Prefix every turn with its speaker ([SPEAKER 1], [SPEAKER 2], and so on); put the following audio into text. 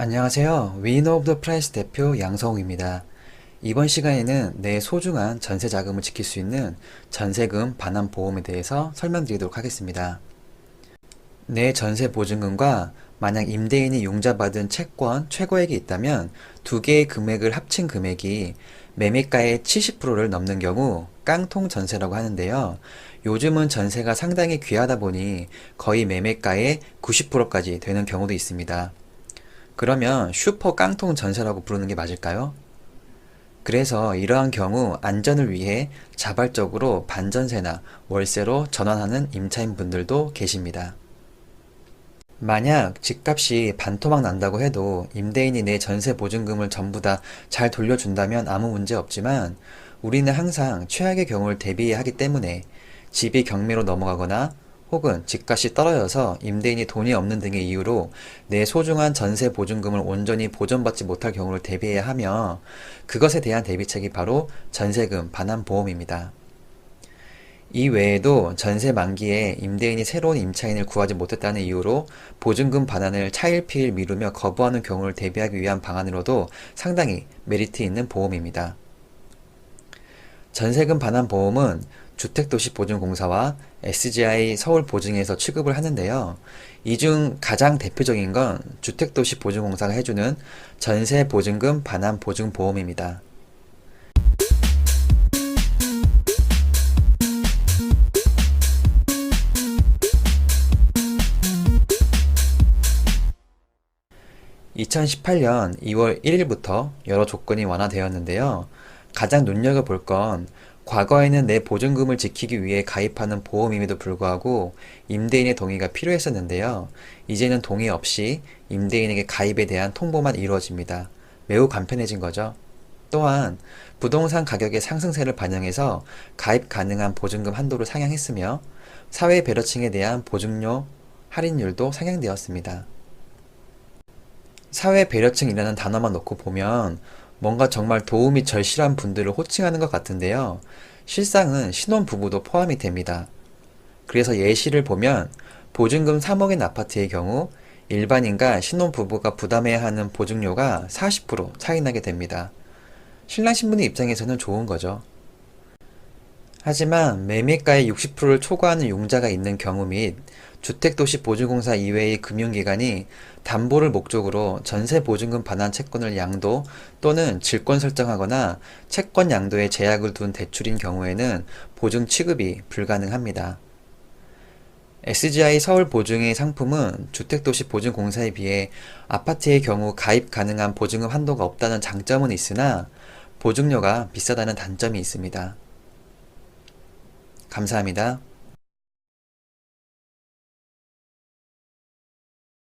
[SPEAKER 1] 안녕하세요. 위너 오브 더 프라이스 대표 양성욱입니다. 이번 시간에는 내 소중한 전세 자금을 지킬 수 있는 전세금 반환 보험에 대해서 설명드리도록 하겠습니다. 내 전세 보증금과 만약 임대인이 융자받은 채권 최고액이 있다면 두 개의 금액을 합친 금액이 매매가의 70%를 넘는 경우 깡통 전세라고 하는데요. 요즘은 전세가 상당히 귀하다 보니 거의 매매가의 90%까지 되는 경우도 있습니다. 그러면 슈퍼 깡통 전세라고 부르는 게 맞을까요? 그래서 이러한 경우 안전을 위해 자발적으로 반전세나 월세로 전환하는 임차인 분들도 계십니다. 만약 집값이 반토막 난다고 해도 임대인이 내 전세 보증금을 전부 다 잘 돌려준다면 아무 문제 없지만 우리는 항상 최악의 경우를 대비해야 하기 때문에 집이 경매로 넘어가거나 혹은 집값이 떨어져서 임대인이 돈이 없는 등의 이유로 내 소중한 전세 보증금을 온전히 보전받지 못할 경우를 대비해야 하며 그것에 대한 대비책이 바로 전세금 반환 보험입니다. 이 외에도 전세 만기에 임대인이 새로운 임차인을 구하지 못했다는 이유로 보증금 반환을 차일피일 미루며 거부하는 경우를 대비하기 위한 방안으로도 상당히 메리트 있는 보험입니다. 전세금 반환 보험은 주택도시보증공사와 SGI 서울보증에서 취급을 하는데요. 이 중 가장 대표적인 건 주택도시보증공사가 해주는 전세보증금 반환 보증보험입니다. 2018년 2월 1일부터 여러 조건이 완화되었는데요. 가장 눈여겨볼 건 과거에는 내 보증금을 지키기 위해 가입하는 보험임에도 불구하고 임대인의 동의가 필요했었는데요. 이제는 동의 없이 임대인에게 가입에 대한 통보만 이루어집니다. 매우 간편해진 거죠. 또한 부동산 가격의 상승세를 반영해서 가입 가능한 보증금 한도를 상향했으며 사회 배려층에 대한 보증료 할인율도 상향되었습니다. 사회 배려층이라는 단어만 놓고 보면 뭔가 정말 도움이 절실한 분들을 호칭하는 것 같은데요. 실상은 신혼부부도 포함이 됩니다. 그래서 예시를 보면 보증금 3억인 아파트의 경우 일반인과 신혼부부가 부담해야 하는 보증료가 40% 차이 나게 됩니다. 신랑 신부님 입장에서는 좋은 거죠. 하지만 매매가의 60%를 초과하는 융자가 있는 경우 및 주택도시보증공사 이외의 금융기관이 담보를 목적으로 전세보증금 반환 채권을 양도 또는 질권 설정하거나 채권 양도에 제약을 둔 대출인 경우에는 보증 취급이 불가능합니다. SGI 서울보증의 상품은 주택도시보증공사에 비해 아파트의 경우 가입 가능한 보증금 한도가 없다는 장점은 있으나 보증료가 비싸다는 단점이 있습니다. 감사합니다.